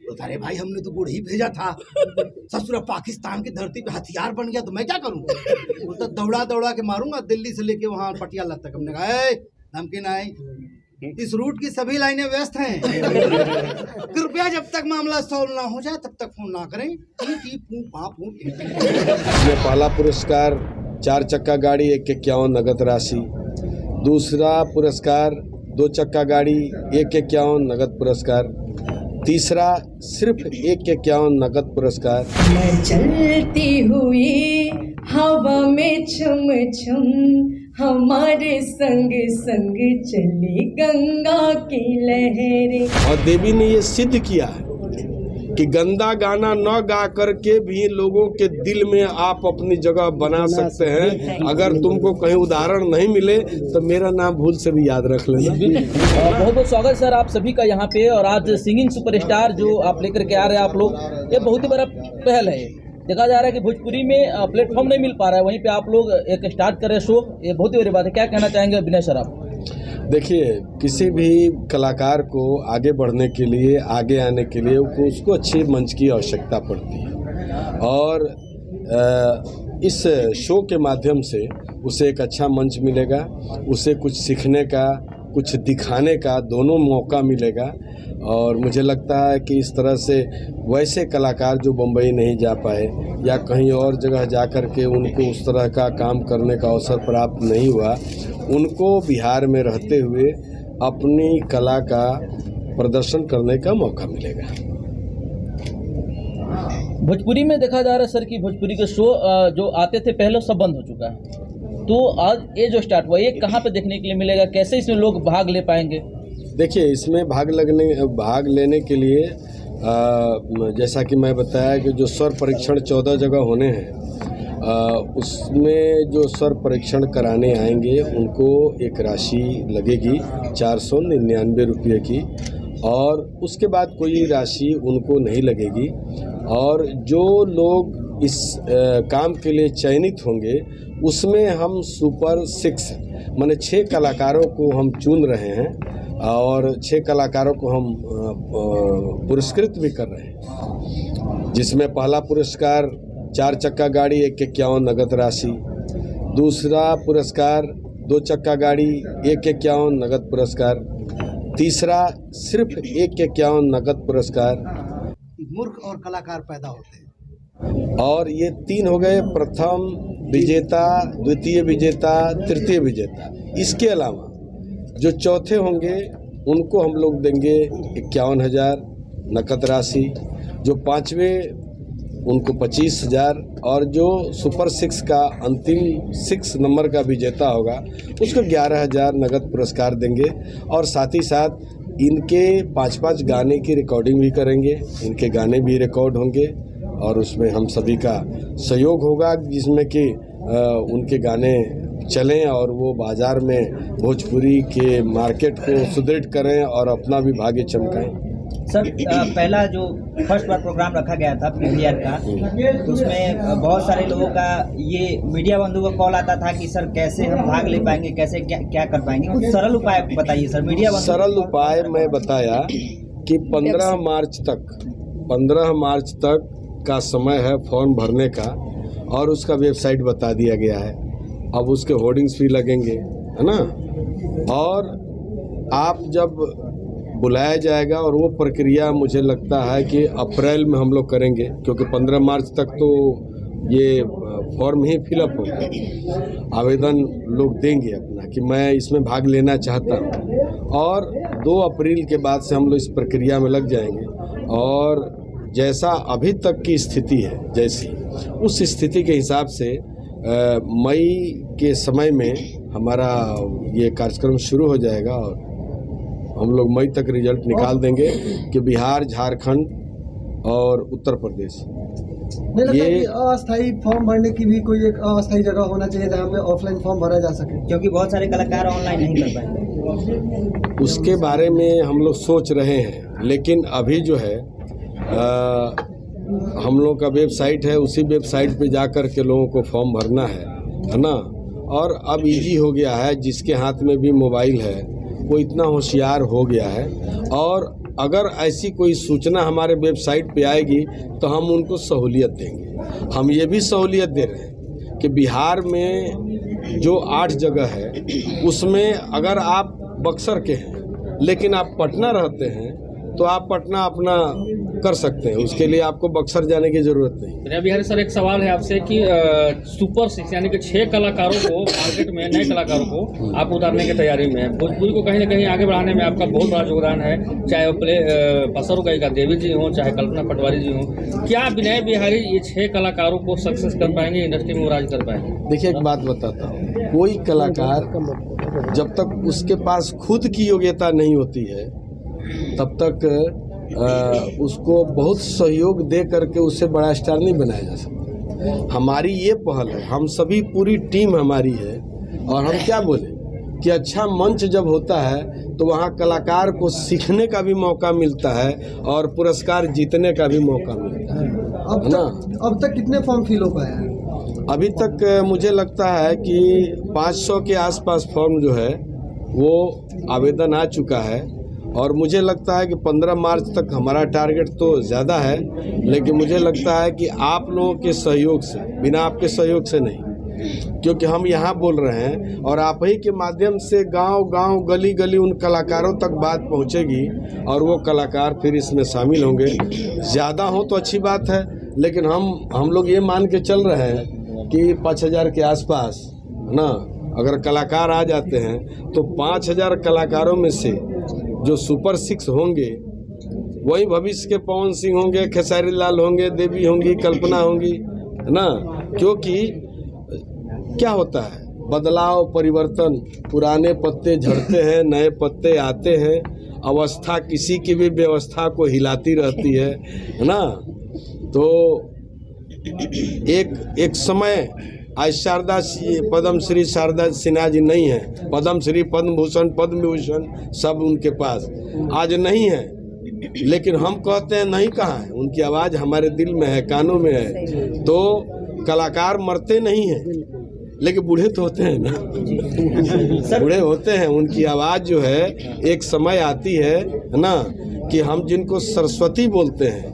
बोलता अरे भाई हमने तो गुड़ ही भेजा था, ससुरा पाकिस्तान की धरती पे हथियार बन गया तो मैं क्या करूँ। बोलता दौड़ा दौड़ा के मारूंगा दिल्ली से लेके वहाँ पटियाला तक। हमने कहा धमकी नहीं, इस रूट की सभी लाइनें व्यस्त हैं, कृपया जब तक मामला सॉल्व ना हो जाए तब तक फोन ना करें। ये पहला पुरस्कार 4 चक्का गाड़ी 151 नगद राशि, दूसरा पुरस्कार 2 चक्का गाड़ी 151 नगद पुरस्कार, तीसरा सिर्फ 151 नगद पुरस्कार। मैं चलती हुई हवा में छम छम, हमारे संग संग चली गंगा की लहरें। और देवी ने ये सिद्ध किया है कि गंदा गाना न गा करके भी लोगों के दिल में आप अपनी जगह बना सकते हैं। अगर तुमको कहीं उदाहरण नहीं मिले तो मेरा नाम भूल से भी याद रख लेना। बहुत बहुत स्वागत सर आप सभी का यहाँ पे। और आज सिंगिंग सुपरस्टार जो आप लेकर के आ रहे हैं आप लोग, ये बहुत ही बड़ा पहल है। देखा जा रहा है कि भोजपुरी में प्लेटफॉर्म नहीं मिल पा रहा है, वहीं पे आप लोग एक स्टार्ट कर रहे शो, ये बहुत ही बड़ी बात है। क्या कहना चाहेंगे विनय सर आप? देखिए, किसी भी कलाकार को आगे बढ़ने के लिए, आगे आने के लिए उसको अच्छे मंच की आवश्यकता पड़ती है। और इस शो के माध्यम से उसे एक अच्छा मंच मिलेगा, उसे कुछ सीखने का, कुछ दिखाने का दोनों मौका मिलेगा। और मुझे लगता है कि इस तरह से वैसे कलाकार जो बम्बई नहीं जा पाए या कहीं और जगह जा कर के उनको उस तरह का काम करने का अवसर प्राप्त नहीं हुआ, उनको बिहार में रहते हुए अपनी कला का प्रदर्शन करने का मौका मिलेगा। भोजपुरी में देखा जा रहा है सर कि भोजपुरी के शो जो आते थे पहले सब बंद हो चुका है, तो आज ये जो स्टार्ट हुआ ये कहाँ पे देखने के लिए मिलेगा, कैसे इसमें लोग भाग ले पाएंगे? देखिए, इसमें भाग लेने के लिए जैसा कि मैं बताया कि जो स्वर परीक्षण 14 जगह होने हैं, उसमें जो स्वर परीक्षण कराने आएंगे उनको एक राशि लगेगी 499 रुपये की, और उसके बाद कोई राशि उनको नहीं लगेगी। और जो लोग इस काम के लिए चयनित होंगे उसमें हम सुपर 6 माने 6 कलाकारों को हम चुन रहे हैं और 6 कलाकारों को हम पुरस्कृत भी कर रहे हैं, जिसमें पहला पुरस्कार 4 चक्का गाड़ी 151 नगद राशि, दूसरा पुरस्कार 2 चक्का गाड़ी 151 नगद पुरस्कार, तीसरा सिर्फ 151 नगद पुरस्कार। मूर्ख और कलाकार पैदा होते हैं। और ये 3 हो गए, प्रथम विजेता, द्वितीय विजेता, तृतीय विजेता। इसके अलावा जो चौथे होंगे उनको हम लोग देंगे 51,000 नकद राशि, जो 5वें उनको 25,000, और जो सुपर 6 का अंतिम 6 नंबर का विजेता होगा उसको 11,000 नगद पुरस्कार देंगे। और साथ ही साथ इनके 5-5 गाने की रिकॉर्डिंग भी करेंगे, इनके गाने भी रिकॉर्ड होंगे और उसमें हम सभी का सहयोग होगा, जिसमें कि उनके गाने चलें और वो बाज़ार में भोजपुरी के मार्केट को सुदृढ़ करें और अपना भी भाग्य चमकाएं। सर पहला जो फर्स्ट बार प्रोग्राम रखा गया था पीवीआर का, तो उसमें बहुत सारे लोगों का ये मीडिया बंधु का कॉल आता था कि सर कैसे हम भाग ले पाएंगे, कैसे क्या कर पाएंगे, कुछ सरल उपाय बताइए सर। मीडिया सरल उपाय मैं बताया कि 15 मार्च तक का समय है फॉर्म भरने का, और उसका वेबसाइट बता दिया गया है। अब उसके होर्डिंग्स भी लगेंगे, है ना, और आप जब बुलाया जाएगा, और वो प्रक्रिया मुझे लगता है कि अप्रैल में हम लोग करेंगे, क्योंकि 15 मार्च तक तो ये फॉर्म ही फिलअप होगा, आवेदन लोग देंगे अपना कि मैं इसमें भाग लेना चाहता हूँ, और 2 अप्रैल के बाद से हम लोग इस प्रक्रिया में लग जाएंगे। और जैसा अभी तक की स्थिति है, जैसी उस स्थिति के हिसाब से मई के समय में हमारा ये कार्यक्रम शुरू हो जाएगा और हम लोग मई तक रिजल्ट निकाल देंगे कि बिहार, झारखंड और उत्तर प्रदेश ये अस्थायी फॉर्म भरने की भी कोई एक अस्थायी जगह होना चाहिए जहाँ पे ऑफलाइन फॉर्म भरा जा सके, क्योंकि बहुत सारे कलाकार ऑनलाइन नहीं कर पाएंगे। उसके बारे में हम लोग सोच रहे हैं, लेकिन अभी जो है हम लोग का वेबसाइट है, उसी वेबसाइट पे जा कर के लोगों को फॉर्म भरना है ना। और अब इजी हो गया है, जिसके हाथ में भी मोबाइल है वो इतना होशियार हो गया है। और अगर ऐसी कोई सूचना हमारे वेबसाइट पे आएगी तो हम उनको सहूलियत देंगे। हम ये भी सहूलियत दे रहे हैं कि बिहार में जो 8 जगह है उसमें अगर आप बक्सर के हैं लेकिन आप पटना रहते हैं तो आप पटना अपना कर सकते हैं, उसके लिए आपको बक्सर जाने की जरूरत नहीं। विनय बिहारी सर, एक सवाल है आपसे कि सुपर 6 यानी कि 6 कलाकारों को मार्केट में, नए कलाकारों को आप उतारने की तैयारी में है। भोजपुरी को कहीं ना कहीं आगे बढ़ाने में आपका बहुत बड़ा योगदान है, चाहे वो बसर गायिका देवी जी हों, चाहे कल्पना पटवारी जी हों। क्या विनय बिहारी ये 6 कलाकारों को सक्सेस कर पाएंगे, इंडस्ट्री में राज कर पाएंगे? देखिए, एक बात बताता हूँ, कोई कलाकार जब तक उसके पास खुद की योग्यता नहीं होती है तब तक उसको बहुत सहयोग दे करके उससे बड़ा स्टार नहीं बनाया जा सकता। हमारी ये पहल है, हम सभी पूरी टीम हमारी है, और हम क्या बोले कि अच्छा मंच जब होता है तो वहाँ कलाकार को सीखने का भी मौका मिलता है और पुरस्कार जीतने का भी मौका मिलता है। अब तक कितने फॉर्म फिल हो पाए हैं? अभी तक मुझे लगता है कि 500 के आसपास फॉर्म जो है वो आवेदन आ चुका है, और मुझे लगता है कि 15 मार्च तक हमारा टारगेट तो ज़्यादा है, लेकिन मुझे लगता है कि आप लोगों के सहयोग से, बिना आपके सहयोग से नहीं, क्योंकि हम यहाँ बोल रहे हैं और आप ही के माध्यम से गांव-गांव, गली-गली उन कलाकारों तक बात पहुँचेगी और वो कलाकार फिर इसमें शामिल होंगे। ज़्यादा हो तो अच्छी बात है, लेकिन हम लोग ये मान के चल रहे हैं कि 5000 के आसपास ना अगर कलाकार आ जाते हैं तो 5000 कलाकारों में से जो सुपर 6 होंगे वही भविष्य के पवन सिंह होंगे, खेसारी लाल होंगे, देवी होंगी, कल्पना होंगी, है ना। क्योंकि क्या होता है, बदलाव, परिवर्तन, पुराने पत्ते झड़ते हैं, नए पत्ते आते हैं, अवस्था किसी की भी व्यवस्था को हिलाती रहती है ना। तो एक समय आज शारदा पद्मश्री शारदा सिन्हा जी नहीं है, पद्मश्री, पद्म भूषण, पद्म विभूषण सब उनके पास आज नहीं है, लेकिन हम कहते हैं नहीं, कहाँ है, उनकी आवाज़ हमारे दिल में है, कानों में है। तो कलाकार मरते नहीं हैं, लेकिन बूढ़े तो होते हैं ना बूढ़े होते हैं, उनकी आवाज़ जो है एक समय आती है ना कि हम जिनको सरस्वती बोलते हैं,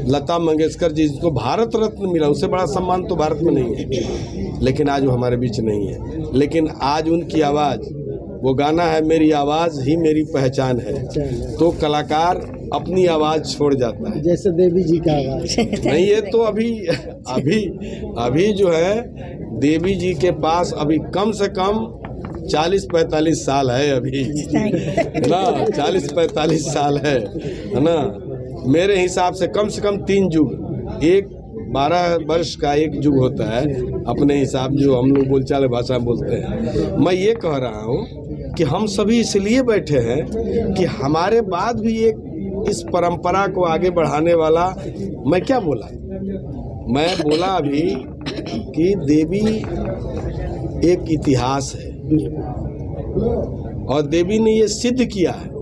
लता मंगेशकर जी जिसको भारत रत्न मिला, उससे बड़ा सम्मान तो भारत में नहीं है, लेकिन आज वो हमारे बीच नहीं है। लेकिन आज उनकी आवाज़, वो गाना है मेरी आवाज़ ही मेरी पहचान है, तो कलाकार अपनी आवाज़ छोड़ जाता है, जैसे देवी जी का आवाज़ नहीं। ये तो अभी जो है देवी जी के पास अभी कम से कम 40-45 साल है अभी ना, 40-45 साल है ना। मेरे हिसाब से कम 3 युग, एक 12 वर्ष का एक युग होता है अपने हिसाब, जो हम लोग बोलचाल भाषा बोलते हैं। मैं ये कह रहा हूँ कि हम सभी इसलिए बैठे हैं कि हमारे बाद भी एक इस परंपरा को आगे बढ़ाने वाला, मैं क्या बोला, मैं बोला अभी कि देवी एक इतिहास है, और देवी ने ये सिद्ध किया है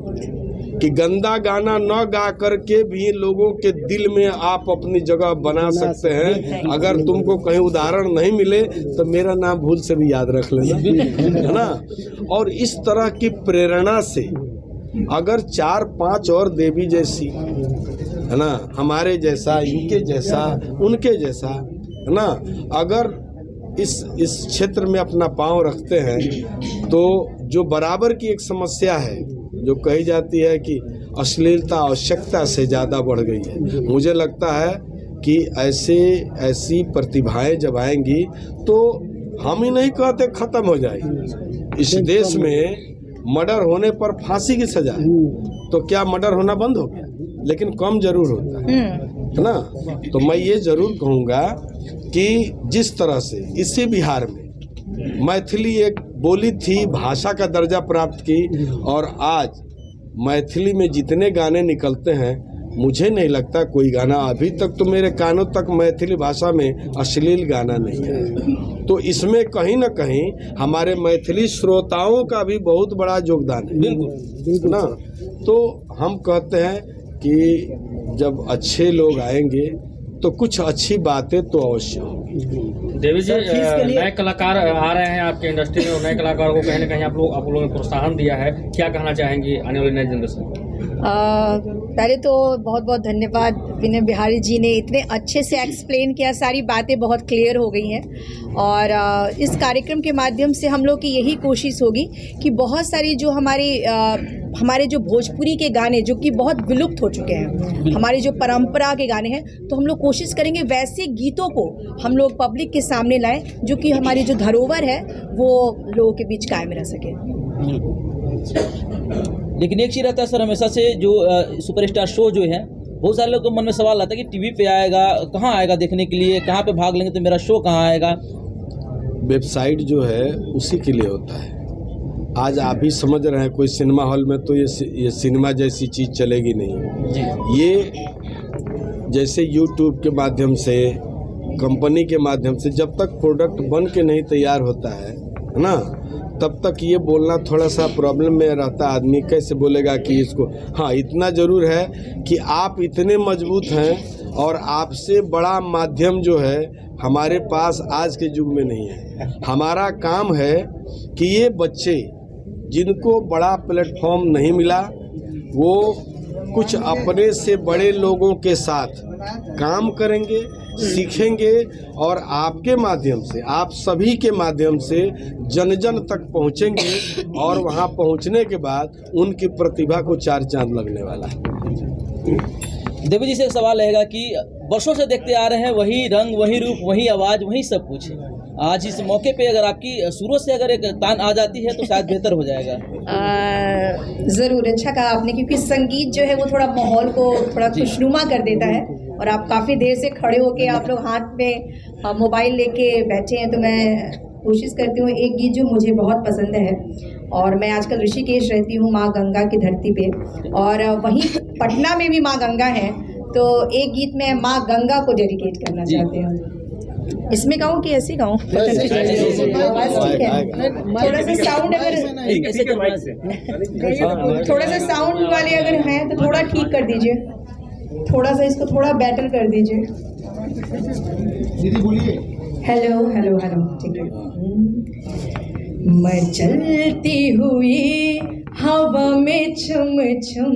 कि गंदा गाना न गा करके भी लोगों के दिल में आप अपनी जगह बना सकते हैं। अगर तुमको कहीं उदाहरण नहीं मिले तो मेरा नाम भूल से भी याद रख लेना, है ना। और इस तरह की प्रेरणा से अगर 4-5 और देवी जैसी, है ना, हमारे जैसा, इनके जैसा, उनके जैसा, है ना, अगर इस क्षेत्र में अपना पांव रखते हैं तो जो बराबर की एक समस्या है जो कही जाती है कि अश्लीलता आवश्यकता से ज़्यादा बढ़ गई है, मुझे लगता है कि ऐसी प्रतिभाएं जब आएंगी तो हम ही नहीं कहते ख़त्म हो जाएगी। इस देश में मर्डर होने पर फांसी की सजा है, तो क्या मर्डर होना बंद हो गया? लेकिन कम जरूर होता है ना। तो मैं ये ज़रूर कहूँगा कि जिस तरह से इसी बिहार में मैथिली एक बोली थी, भाषा का दर्जा प्राप्त की, और आज मैथिली में जितने गाने निकलते हैं, मुझे नहीं लगता कोई गाना अभी तक तो मेरे कानों तक मैथिली भाषा में अश्लील गाना नहीं है। तो इसमें कहीं ना कहीं हमारे मैथिली श्रोताओं का भी बहुत बड़ा योगदान है, बिल्कुल ना। तो हम कहते हैं कि जब अच्छे लोग आएंगे तो कुछ अच्छी बातें तो अवश्य होंगी। देवी जी, नए कलाकार आ रहे हैं आपके इंडस्ट्री में, और नए कलाकारों को कहीं ना कहीं आप लोगों ने प्रोत्साहन दिया है, क्या कहना चाहेंगे आने वाले नए जनरेशन को? पहले तो बहुत बहुत धन्यवाद विनय बिहारी जी ने, इतने अच्छे से एक्सप्लेन किया, सारी बातें बहुत क्लियर हो गई हैं। और इस कार्यक्रम के माध्यम से हम लोग की यही कोशिश होगी कि बहुत सारी जो हमारे जो भोजपुरी के गाने जो कि बहुत विलुप्त हो चुके हैं, हमारी जो परंपरा के गाने हैं, तो हम लोग कोशिश करेंगे वैसे गीतों को हम लोग पब्लिक के सामने लाएं जो कि हमारी जो धरोहर है वो लोगों के बीच कायम रह सके। लेकिन एक चीज़ रहता है सर, हमेशा से जो सुपरस्टार शो जो है, बहुत सारे लोगों के मन में सवाल आता है कि टीवी पे आएगा, कहाँ आएगा देखने के लिए, कहाँ पे भाग लेंगे तो मेरा शो कहाँ आएगा। वेबसाइट जो है उसी के लिए होता है। आज आप ही समझ रहे हैं, कोई सिनेमा हॉल में तो ये सिनेमा जैसी चीज़ चलेगी नहीं जी। ये जैसे यूट्यूब के माध्यम से, कंपनी के माध्यम से, जब तक प्रोडक्ट बन के नहीं तैयार होता है ना, तब तक ये बोलना थोड़ा सा प्रॉब्लम में रहता। आदमी कैसे बोलेगा कि इसको, हाँ इतना ज़रूर है कि आप इतने मजबूत हैं और आपसे बड़ा माध्यम जो है हमारे पास आज के युग में नहीं है। हमारा काम है कि ये बच्चे जिनको बड़ा प्लेटफॉर्म नहीं मिला, वो कुछ अपने से बड़े लोगों के साथ काम करेंगे, सीखेंगे और आपके माध्यम से, आप सभी के माध्यम से जन जन तक पहुंचेंगे और वहां पहुंचने के बाद उनकी प्रतिभा को चार चांद लगने वाला है। देवी जी से एक सवाल रहेगा कि वर्षों से देखते आ रहे हैं वही रंग, वही रूप, वही आवाज़, वही सब कुछ। आज इस मौके पे अगर आपकी शुरू से अगर एक तान आ जाती है तो शायद बेहतर हो जाएगा। ज़रूर, अच्छा कहा आपने, क्योंकि संगीत जो है वो थोड़ा माहौल को थोड़ा खुशनुमा कर देता है। और आप काफ़ी देर से खड़े होके आप लोग हाथ में मोबाइल लेके बैठे हैं, तो मैं कोशिश करती हूँ, एक गीत जो मुझे बहुत पसंद है, और मैं आजकल ऋषिकेश रहती हूँ, माँ गंगा की धरती पे, और वहीं पटना में भी माँ गंगा है, तो एक गीत मैं माँ गंगा को डेडिकेट करना चाहती हूँ। इसमें गाऊँ कि ऐसे गाऊँ? ठीक है, थोड़ा सा साउंड अगर थोड़ा सा साउंड वाले अगर हैं तो थोड़ा ठीक कर दीजिए, थोड़ा सा इसको थोड़ा बेटर कर दीजिए। दीदी बोलिए। हेलो हेलो हेलो, ठीक है। मैं चलती हुई हवा में छम छम,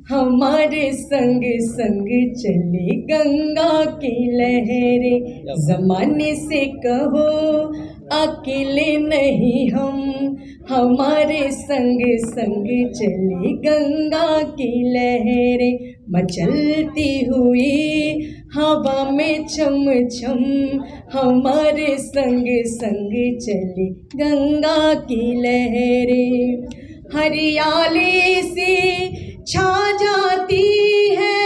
हमारे संग संग चली गंगा की लहरें। जमाने से कहो अकेले नहीं हम, हमारे संग संग चली गंगा की लहरें। मैं चलती हुई हवा में छम छम, हमारे संग संग चली गंगा की लहरें। हरियाली सी छा जाती है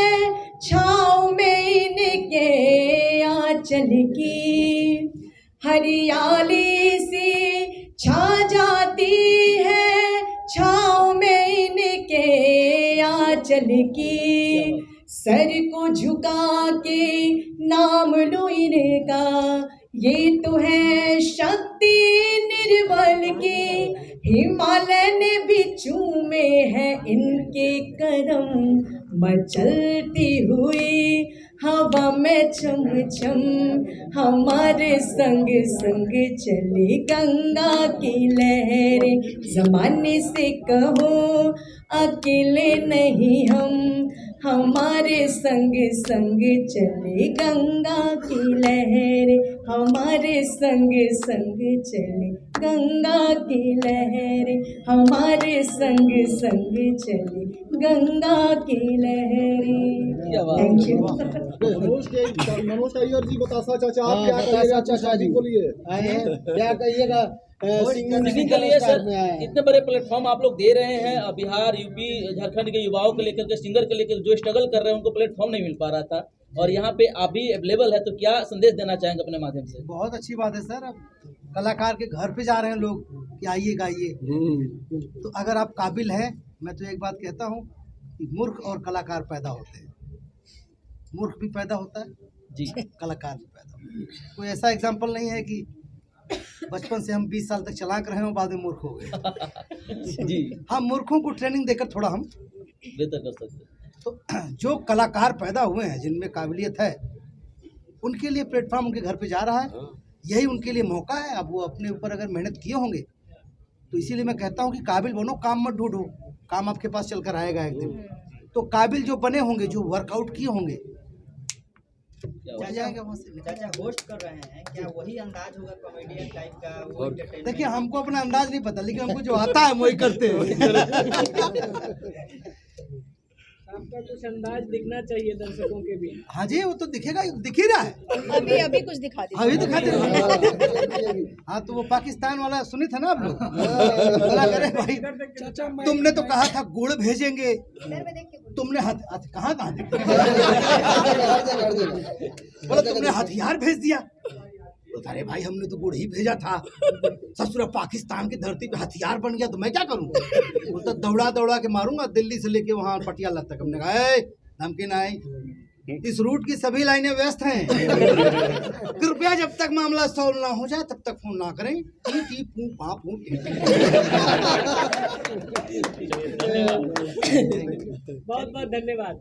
छाँव में इनके आंचल की, हरियाली सी छा जाती है छाँव में इनके आंचल की। सर को झुका के नाम लो इनका, ये तो है शक्ति निर्बल की। हिमालय ने भी चूमे हैं इनके कदम, मैं चलती हुई हवा में छम छम, हमारे संग संग चली गंगा की लहरें। जमाने से कहो अकेले नहीं हम, हमारे संग संग चले गंगा की लहरें, हमारे संग संग चले गंगा की लहरें, हमारे संग संग चले गंगा की लहरें। Thank you. मनोज अय्यर जी, बतासा चाचा, आप क्या कहिएगा? चाचा जी बोलिए, क्या कहिएगा? सिंगिंग के लिए सर इतने बड़े प्लेटफॉर्म आप लोग दे रहे हैं, बिहार, यूपी, झारखंड के युवाओं को लेकर के, सिंगर के लेकर जो स्ट्रगल कर रहे हैं उनको प्लेटफॉर्म नहीं मिल पा रहा था, और यहाँ पे आप भी अवेलेबल है, तो क्या संदेश देना चाहेंगे अपने माध्यम से? बहुत अच्छी बात है सर, अब कलाकार के घर पे जा रहे हैं लोग कि आइए गाइए। तो अगर आप काबिल हैं, मैं तो एक बात कहता हूँ कि मूर्ख और कलाकार पैदा होते हैं, मूर्ख भी पैदा होता है जी, कलाकार भी पैदा होता है। कोई ऐसा एग्जाम्पल नहीं है कि बचपन से हम 20 साल तक चला कर रहे हैं बाद में मूर्ख हो गए जी। हाँ, मूर्खों को ट्रेनिंग देकर थोड़ा हम बेहतर कर सकते हैं। तो जो कलाकार पैदा हुए हैं, जिनमें काबिलियत है, उनके लिए प्लेटफॉर्म उनके घर पे जा रहा है, यही उनके लिए मौका है। अब वो अपने ऊपर अगर मेहनत किए होंगे तो इसीलिए मैं कहता हूँ कि काबिल बनो, काम मत ढूंढो, काम आपके पास चल कर आएगा एक दिन। तो काबिल जो बने होंगे, जो वर्कआउट किए होंगे, जाएगा वहाँ से। चाचा होस्ट कर रहे हैं, क्या वही अंदाज होगा कॉमेडियन टाइप का? वो entertainment? देखिए, हमको अपना अंदाज नहीं पता, लेकिन हमको जो आता है वही करते हैं। आपका कुछ अंदाज दिखना चाहिए दर्शकों के भी। हाँ जी, वो तो दिखेगा, दिख ही रहा है। अभी कुछ दिखा दीजिए। अभी दिखाते। हाँ, तो वो पाकिस्तान वाला सुने थे ना आप लोग? बोला करे भाई, तुमने तो कहा था गुड़ भेजेंगे, तुमने कहाँ बोला तुमने हथियार भेज दिया। अरे भाई, हमने तो गुड़ ही भेजा था, ससुरा पाकिस्तान की धरती पे हथियार बन गया तो मैं क्या करूँ? बोलता दौड़ा दौड़ा के मारूंगा दिल्ली से लेके वहाँ पटियाला तक। हमने कहा धमकी ना आई, इस रूट की सभी लाइनें व्यस्त हैं, कृपया जब तक मामला सॉल्व ना हो जाए तब तक फोन ना करें। टी टी पू पा पू टी टी। बहुत बहुत धन्यवाद।